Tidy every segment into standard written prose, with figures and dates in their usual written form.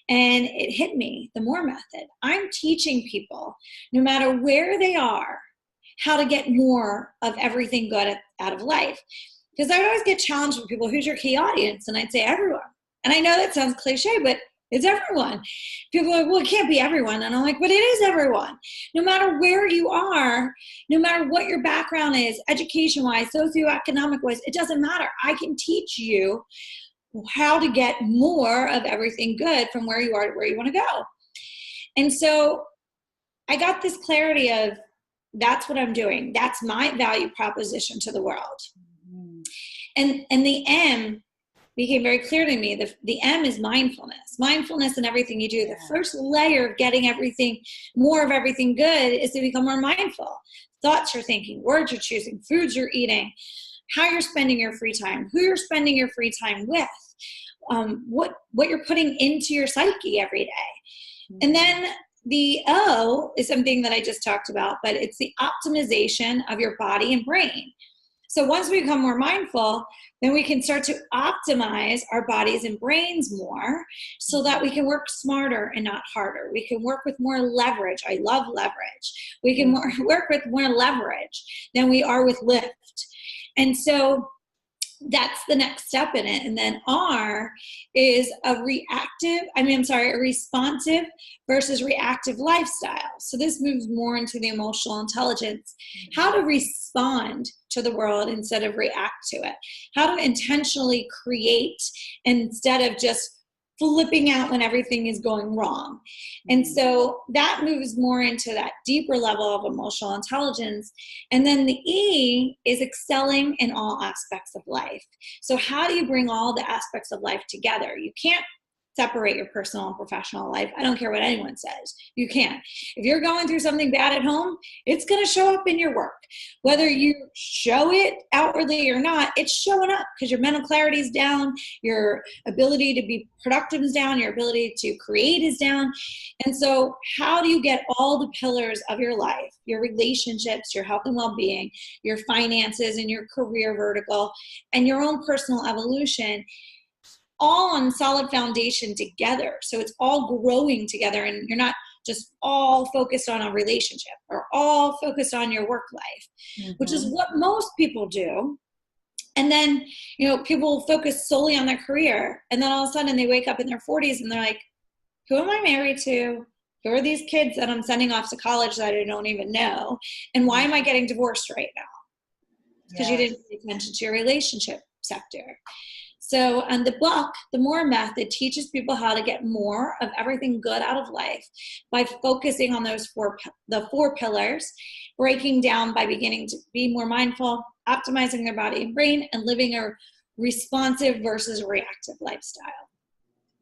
And it hit me, the More Method. I'm teaching people, no matter where they are, how to get more of everything good out of life. Because I always get challenged with people, who's your key audience? And I'd say everyone. And I know that sounds cliche, but it's everyone. People are like, well, it can't be everyone. And I'm like, but it is everyone. No matter where you are, no matter what your background is, education-wise, socioeconomic-wise, it doesn't matter. I can teach you how to get more of everything good from where you are to where you want to go. And so I got this clarity of, that's what I'm doing. That's my value proposition to the world. Mm-hmm. And the M became very clear to me. The M is mindfulness. Mindfulness in everything you do. The first layer of getting everything, more of everything good, is to become more mindful. Thoughts you're thinking, words you're choosing, foods you're eating, how you're spending your free time, who you're spending your free time with, what you're putting into your psyche every day. Mm-hmm. And then the O is something that I just talked about, but it's the optimization of your body and brain. So once we become more mindful, then we can start to optimize our bodies and brains more so that we can work smarter and not harder. We can work with more leverage. I love leverage. We can work with more leverage than we are with lift. And so that's the next step in it. And then R is a responsive versus reactive lifestyle. So this moves more into the emotional intelligence, how to respond to the world instead of react to it, how to intentionally create instead of just flipping out when everything is going wrong. And so that moves more into that deeper level of emotional intelligence. And then the E is excelling in all aspects of life. So how do you bring all the aspects of life together? You can't separate your personal and professional life. I don't care what anyone says. You can't. If you're going through something bad at home, it's going to show up in your work. Whether you show it outwardly or not, it's showing up because your mental clarity is down, your ability to be productive is down, your ability to create is down. And so how do you get all the pillars of your life, your relationships, your health and well-being, your finances and your career vertical, and your own personal evolution, all on solid foundation together? So it's all growing together, and you're not just all focused on a relationship or all focused on your work life, which is what most people do. And then, people focus solely on their career, and then all of a sudden they wake up in their 40s and they're like, who am I married to? Who are these kids that I'm sending off to college that I don't even know? And why am I getting divorced right now? Because you didn't pay attention to your relationship sector. So, and the book, The More Method, teaches people how to get more of everything good out of life by focusing on the four pillars, breaking down by beginning to be more mindful, optimizing their body and brain, and living a responsive versus reactive lifestyle.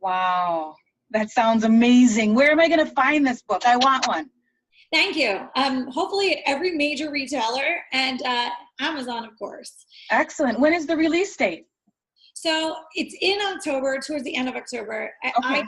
Wow, that sounds amazing. Where am I going to find this book? I want one. Thank you. Hopefully at every major retailer and Amazon, of course. Excellent. When is the release date? So it's in October, towards the end of October. Okay.